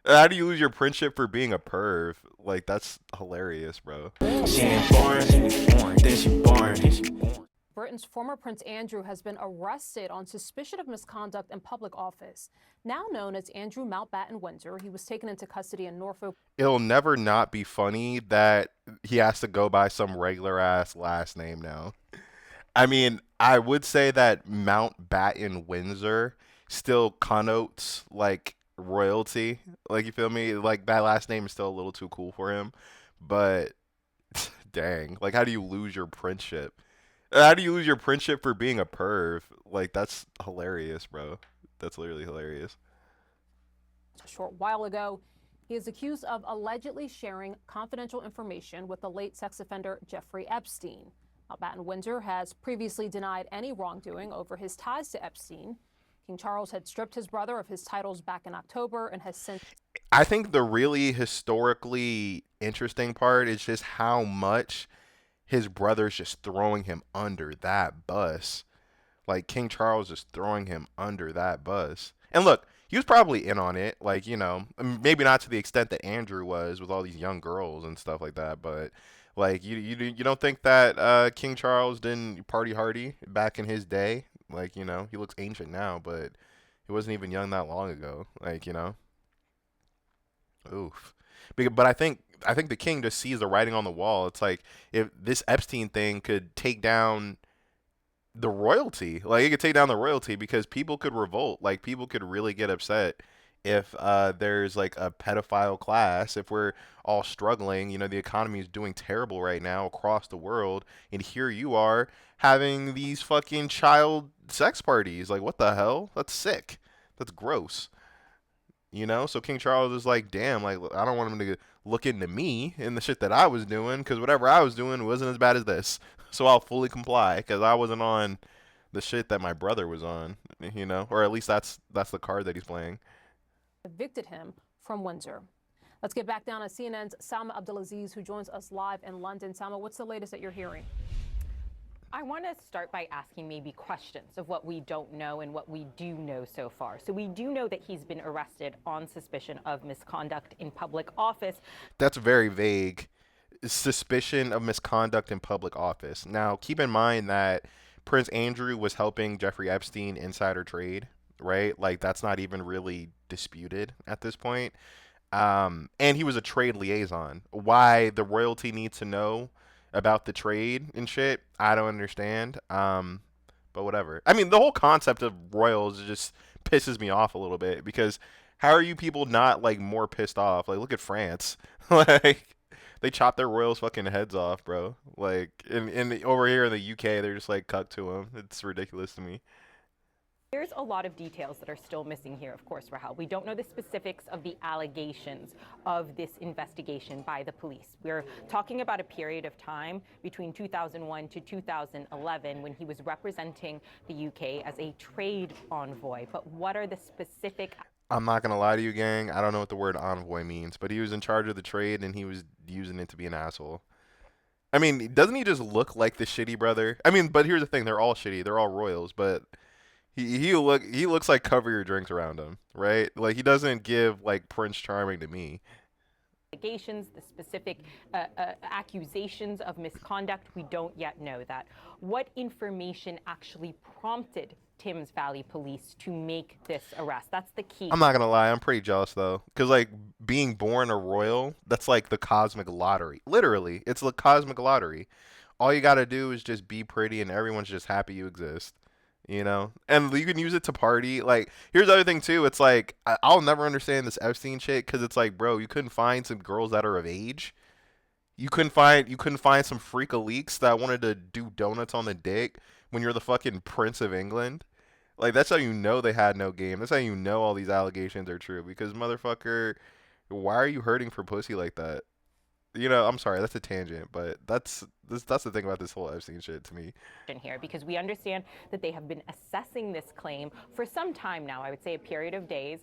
How do you lose your friendship for being a perv? Like that's hilarious, bro. She ain't born, then she born, then she born. Britain's former Prince Andrew has been arrested on suspicion of misconduct in public office. Now known as Andrew Mountbatten Windsor, he was taken into custody in Norfolk. It'll never not be funny that he has to go by some regular ass last name now. I mean, I would say that Mountbatten Windsor still connotes like royalty. Like you feel me? Like that last name is still a little too cool for him. But dang, like how do you lose your friendship? How do you lose your friendship for being a perv? Like that's hilarious, bro. That's literally hilarious. A short while ago. He is accused of allegedly sharing confidential information with the late sex offender Jeffrey Epstein. Mountbatten Windsor has previously denied any wrongdoing over his ties to Epstein. King Charles had stripped his brother of his titles back in October and has since. I think the really historically interesting part is just how much his brother's just throwing him under that bus. Like King Charles is throwing him under that bus. And look, he was probably in on it. Like, maybe not to the extent that Andrew was with all these young girls and stuff like that. But like, you don't think that King Charles didn't party hardy back in his day? Like, he looks ancient now, but he wasn't even young that long ago. Like, oof. But I think the king just sees the writing on the wall. It's like if this Epstein thing could take down the royalty. Like it could take down the royalty because people could revolt. Like people could really get upset if there's like a pedophile class. If we're all struggling, the economy is doing terrible right now across the world, and here you are having these fucking child sex parties. Like what the hell? That's sick. That's gross. So King Charles is like, damn, like I don't want him to look into me and the shit that I was doing because whatever I was doing wasn't as bad as this. So I'll fully comply because I wasn't on the shit that my brother was on, or at least that's the card that he's playing. Evicted him from Windsor. Let's get back down to CNN's Salma Abdulaziz, who joins us live in London. Salma, what's the latest that you're hearing? I want to start by asking maybe questions of what we don't know and what we do know so far. So we do know that he's been arrested on suspicion of misconduct in public office. That's very vague. Suspicion of misconduct in public office. Now, keep in mind that Prince Andrew was helping Jeffrey Epstein insider trade, right? Like that's not even really disputed at this point. And he was a trade liaison. Why the royalty needs to know about the trade and shit, I don't understand. But whatever. I mean, the whole concept of royals just pisses me off a little bit because how are you people not like more pissed off? Like, look at France. Like, they chop their royals' fucking heads off, bro. Like, over here in the UK, they're just like cut to them. It's ridiculous to me. There's a lot of details that are still missing here, of course, Rahel. We don't know the specifics of the allegations of this investigation by the police. We're talking about a period of time between 2001 to 2011 when he was representing the UK as a trade envoy. But what are the specific? I'm not gonna lie to you, gang. I don't know what the word envoy means, but he was in charge of the trade and he was using it to be an asshole. I mean, doesn't he just look like the shitty brother? I mean, but here's the thing: they're all shitty. They're all royals, but he looks like cover your drinks around him, right? Like he doesn't give like Prince Charming to me. Allegations, the specific accusations of misconduct, we don't yet know that. What information actually prompted Thames Valley Police to make this arrest? That's the key. I'm not gonna lie, I'm pretty jealous though, because like being born a royal, that's like the cosmic lottery. Literally, it's the cosmic lottery. All you gotta do is just be pretty, and everyone's just happy you exist. And you can use it to party. Like, here's the other thing too. It's like I'll never understand this Epstein shit because it's like, bro, you couldn't find some girls that are of age. You couldn't find some freak leaks that wanted to do donuts on the dick when you're the fucking Prince of England. Like that's how you know they had no game. That's how you know all these allegations are true because motherfucker, why are you hurting for pussy like that? I'm sorry, that's a tangent, but that's the thing about this whole Epstein shit to me. Here, because we understand that they have been assessing this claim for some time now. I would say a period of days.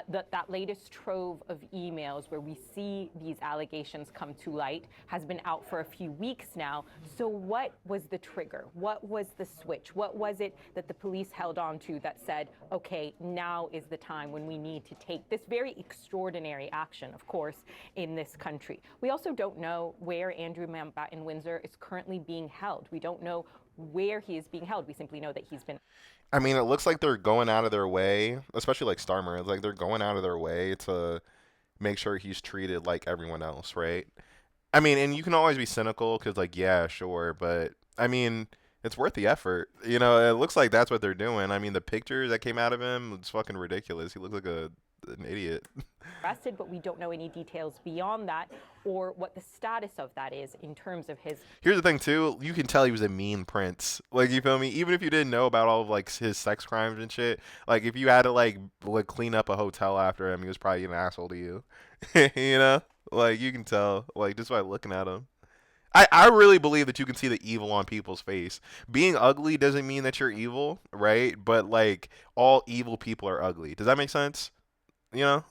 That latest trove of emails where we see these allegations come to light has been out for a few weeks now. So what was the trigger? What was the switch? What was it that the police held on to that said, okay, now is the time when we need to take this very extraordinary action, of course, in this country? We also don't know where Andrew Mountbatten Windsor is currently being held. We don't know where he is being held. We simply know that he's been. I mean, it looks like they're going out of their way, especially like Starmer. It's like they're going out of their way to make sure he's treated like everyone else, right? I mean, and you can always be cynical because, like, yeah, sure, but I mean, it's worth the effort. It looks like that's what they're doing. I mean, the pictures that came out of him, it's fucking ridiculous. He looks like an idiot. Arrested, but we don't know any details beyond that or what the status of that is in terms of his. Here's the thing too, you can tell he was a mean prince. Like, you feel me? Even if you didn't know about all of like his sex crimes and shit, like if you had to like clean up a hotel after him, he was probably an asshole to you. you know? Like you can tell, like just by looking at him. I really believe that you can see the evil on people's face. Being ugly doesn't mean that you're evil, right? But like all evil people are ugly. Does that make sense? You know?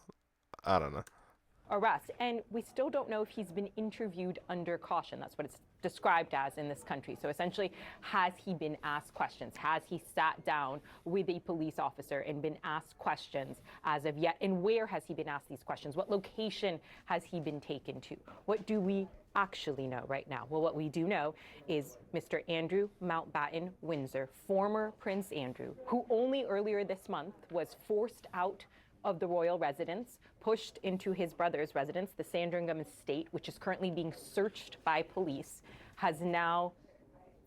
I don't know. Arrest, and we still don't know if he's been interviewed under caution. That's what it's described as in this country. So essentially, has he been asked questions? Has he sat down with a police officer and been asked questions as of yet? And where has he been asked these questions? What location has he been taken to? What do we actually know right now? Well, what we do know is Mr. Andrew Mountbatten Windsor, former Prince Andrew, who only earlier this month was forced out of the royal residence, pushed into his brother's residence, the Sandringham estate, which is currently being searched by police, has now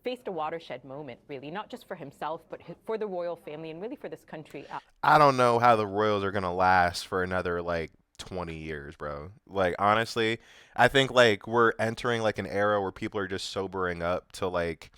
faced a watershed moment, really, not just for himself, but for the royal family and really for this country. I don't know how the Royals are gonna last for another like 20 years, bro. Like honestly, I think like we're entering like an era where people are just sobering up to like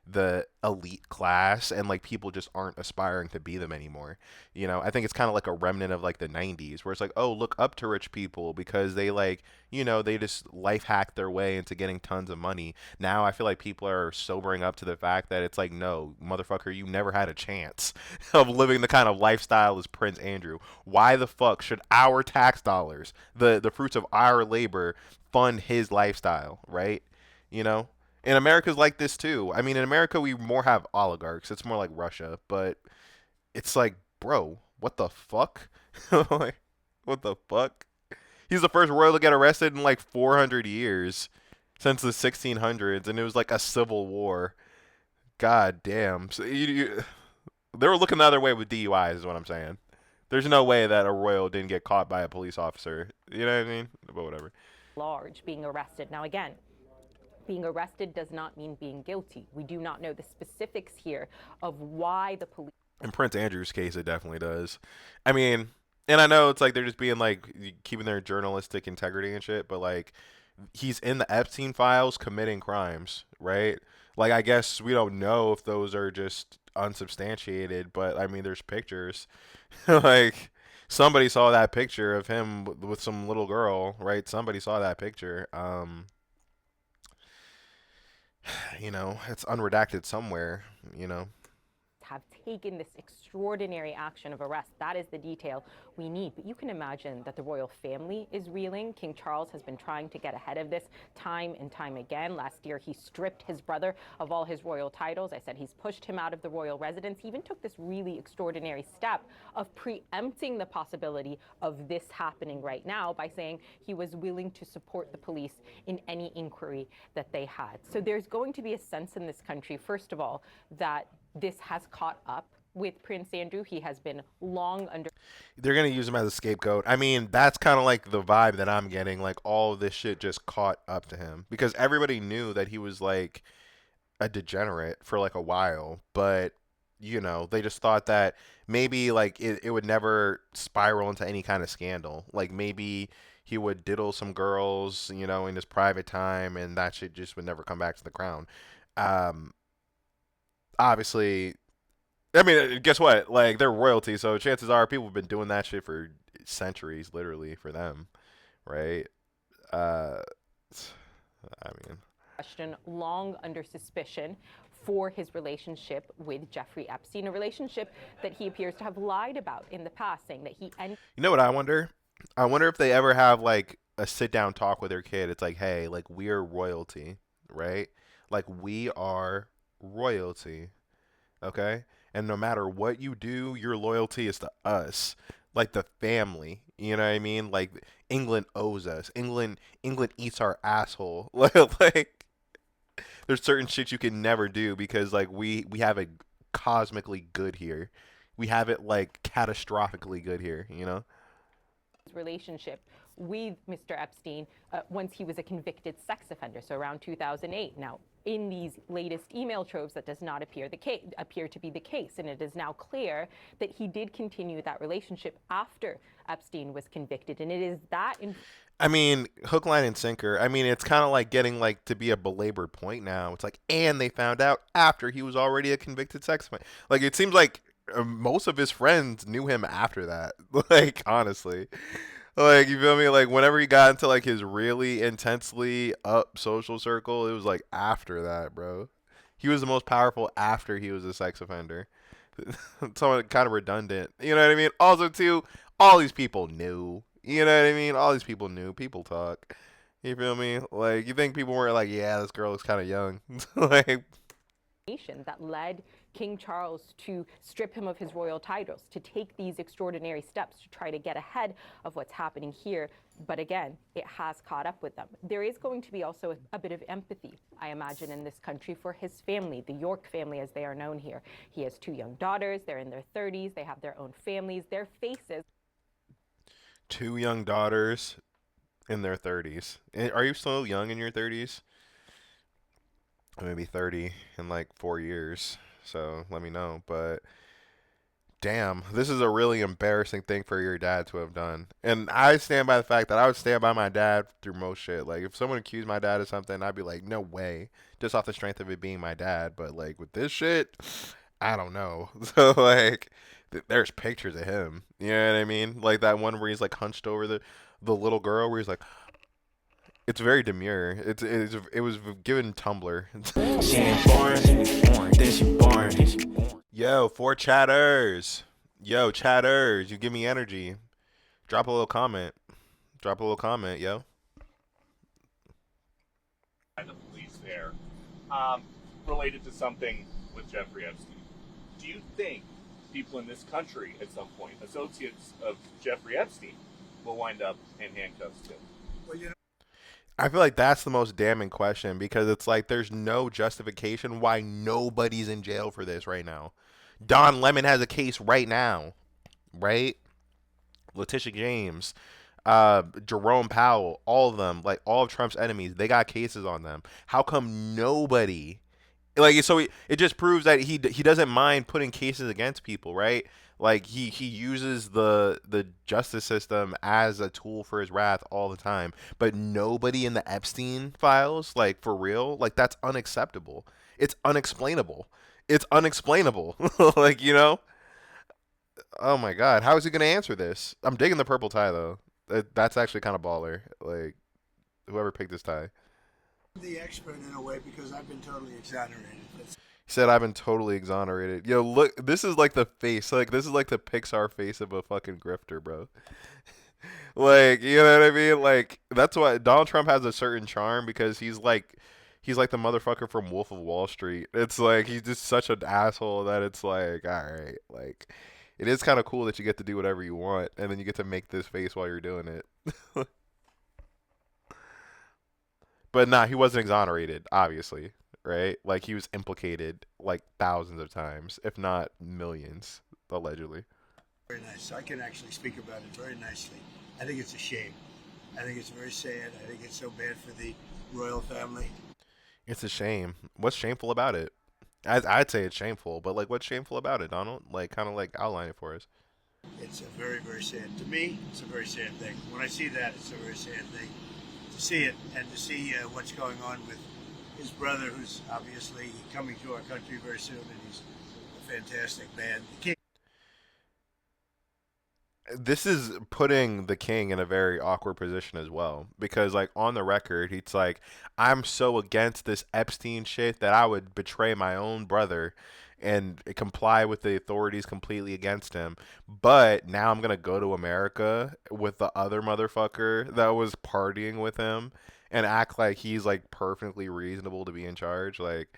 the elite class and like people just aren't aspiring to be them anymore. I think it's kind of like a remnant of like the 90s where it's like, oh, look up to rich people because they like, they just life hack their way into getting tons of money. Now I feel like people are sobering up to the fact that it's like, no, motherfucker, you never had a chance of living the kind of lifestyle as Prince Andrew. Why the fuck should our tax dollars, the fruits of our labor, fund his lifestyle, right? You know? And America's like this too. I mean, in America, we more have oligarchs. It's more like Russia, but it's like, bro, what the fuck? Like, what the fuck? He's the first royal to get arrested in like 400 years since the 1600s, and it was like a civil war. God damn. So they were looking the other way with DUIs, is what I'm saying. There's no way that a royal didn't get caught by a police officer. You know what I mean? But whatever. Large being arrested. Now, again, being arrested does not mean being guilty. We do not know the specifics here of why the police. In Prince Andrew's case, it definitely does. I mean, and I know it's like they're just being like keeping their journalistic integrity and shit, but like he's in the Epstein files committing crimes, right? Like I guess we don't know if those are just unsubstantiated, but I mean, there's pictures. Like somebody saw that picture of him with some little girl, right? Somebody saw that picture. It's unredacted somewhere, have taken this extraordinary action of arrest. That is the detail we need. But you can imagine that the royal family is reeling. King Charles has been trying to get ahead of this time and time again. Last year, he stripped his brother of all his royal titles. I said he's pushed him out of the royal residence. He even took this really extraordinary step of preempting the possibility of this happening right now by saying he was willing to support the police in any inquiry that they had. So there's going to be a sense in this country, first of all, that this has caught up with Prince Andrew. He has been long under. They're going to use him as a scapegoat. I mean, that's kind of like the vibe that I'm getting. Like all of this shit just caught up to him because everybody knew that he was like a degenerate for like a while. But, they just thought that maybe like it would never spiral into any kind of scandal. Like maybe he would diddle some girls, in his private time and that shit just would never come back to the crown. Obviously, I mean, guess what? Like, they're royalty, so chances are people have been doing that shit for centuries, literally, for them, right? I mean, question long under suspicion for his relationship with Jeffrey Epstein, a relationship that he appears to have lied about in the past, saying that he ended. you know what I wonder? I wonder if they ever have like a sit down talk with their kid. It's like, hey, like we're royalty, right? Like we are royalty, okay? And no matter what you do, your loyalty is to us, like the family. You know what I mean? Like England owes us. England eats our asshole. Like there's certain shit you can never do because like we have it cosmically good here. We have it like catastrophically good here, you know? Relationship with Mr. Epstein once he was a convicted sex offender, so around 2008. Now, in these latest email troves, that does not appear to be the case, and it is now clear that he did continue that relationship after Epstein was convicted, and it is that. I mean, hook, line, and sinker. I mean, it's kind of like getting like to be a belabored point now. It's like, and they found out after he was already a convicted sex offender. Like, it seems like most of his friends knew him after that. Like, honestly. Like, you feel me? Like, whenever he got into, like, his really intensely up social circle, it was, like, after that, bro. He was the most powerful after he was a sex offender. Somewhat kind of redundant. You know what I mean? Also, too, all these people knew. You know what I mean? All these people knew. People talk. You feel me? Like, you think people were like, yeah, this girl looks kind of young. Like, that led King Charles to strip him of his royal titles, to take these extraordinary steps to try to get ahead of what's happening here. But again, it has caught up with them. There is going to be also a bit of empathy, I imagine, in this country for his family, the York family as they are known here. He has 2 young daughters. They're in their 30s. They have their own families. Their faces. 2 young daughters in their 30s. Are you still young in your 30s? Maybe 30 in like 4 years. So let me know. But damn, this is a really embarrassing thing for your dad to have done. And I stand by the fact that I would stand by my dad through most shit. Like if someone accused my dad of something, I'd be like, no way. Just off the strength of it being my dad. But like with this shit, I don't know. So like there's pictures of him. You know what I mean? Like that one where he's like hunched over the little girl where he's like it's very demure. It was given Tumblr. She ain't born, then she born. Yo, 4 chatters. Yo, chatters, you give me energy. Drop a little comment. Drop a little comment, yo. By the police there, related to something with Jeffrey Epstein. Do you think people in this country at some point, associates of Jeffrey Epstein, will wind up in handcuffs too? Well, you know, I feel like that's the most damning question because it's like there's no justification why nobody's in jail for this right now. Don Lemon has a case right now, right? Letitia James, Jerome Powell, all of them, like all of Trump's enemies, they got cases on them. How come nobody? Like so, it just proves that he doesn't mind putting cases against people, right? Like he uses the justice system as a tool for his wrath all the time. But nobody in the Epstein files, like for real, like that's unacceptable. It's unexplainable. It's unexplainable. Like, you know? Oh my God. How is he going to answer this? I'm digging the purple tie, though. That's actually kind of baller. Like, whoever picked this tie. the expert in a way because I've been totally exonerated. He said, I've been totally exonerated. Yo, look, this is like the face. Like, this is like the Pixar face of a fucking grifter, bro. Like, you know what I mean? Like, that's why Donald Trump has a certain charm because he's like the motherfucker from Wolf of Wall Street. It's like he's just such an asshole that it's like, all right, like it is kind of cool that you get to do whatever you want and then you get to make this face while you're doing it. But nah, he wasn't exonerated, obviously, right? Like he was implicated like thousands of times, if not millions, allegedly. Very nice. I can actually speak about it very nicely. I think it's a shame. I think it's very sad. I think it's so bad for the royal family. It's a shame. What's shameful about it? I'd say it's shameful, but like, what's shameful about it, Donald? Like, kind of like outline it for us. It's a very, very sad. To me, it's a very sad thing. When I see that, it's a very sad thing. To see it and to see what's going on with his brother, who's obviously coming to our country very soon, and he's a fantastic man. this is putting the king in a very awkward position as well because like on the record he's like, I'm so against this Epstein shit that I would betray my own brother and comply with the authorities completely against him, but now I'm gonna go to America with the other motherfucker that was partying with him and act like he's like perfectly reasonable to be in charge. Like,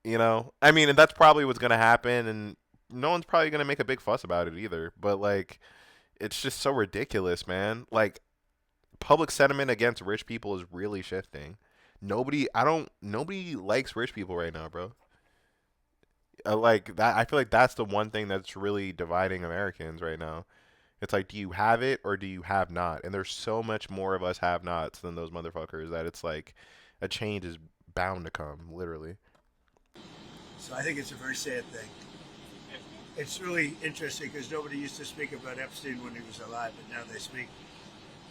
I mean, and that's probably what's gonna happen, and no one's probably gonna make a big fuss about it either, but like it's just so ridiculous, man. Like public sentiment against rich people is really shifting. Nobody likes rich people right now, bro. Like that, I feel like that's the one thing that's really dividing Americans right now. It's like, do you have it or do you have not? And there's so much more of us have nots than those motherfuckers that it's like a change is bound to come, literally. So I think it's a very sad thing. It's really interesting because nobody used to speak about Epstein when he was alive, but now they speak.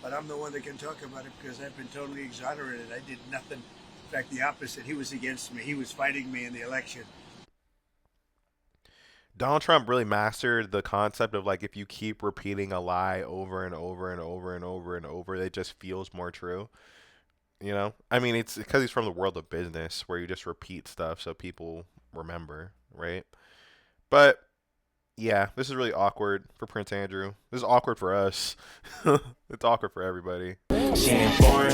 But I'm the one that can talk about it because I've been totally exonerated. I did nothing. In fact, the opposite. He was against me. He was fighting me in the election. Donald Trump really mastered the concept of like if you keep repeating a lie over and over and over and over and over, it just feels more true. I mean, it's because he's from the world of business where you just repeat stuff so people remember, right? But yeah, this is really awkward for Prince Andrew. This is awkward for us. It's awkward for everybody. She ain't born,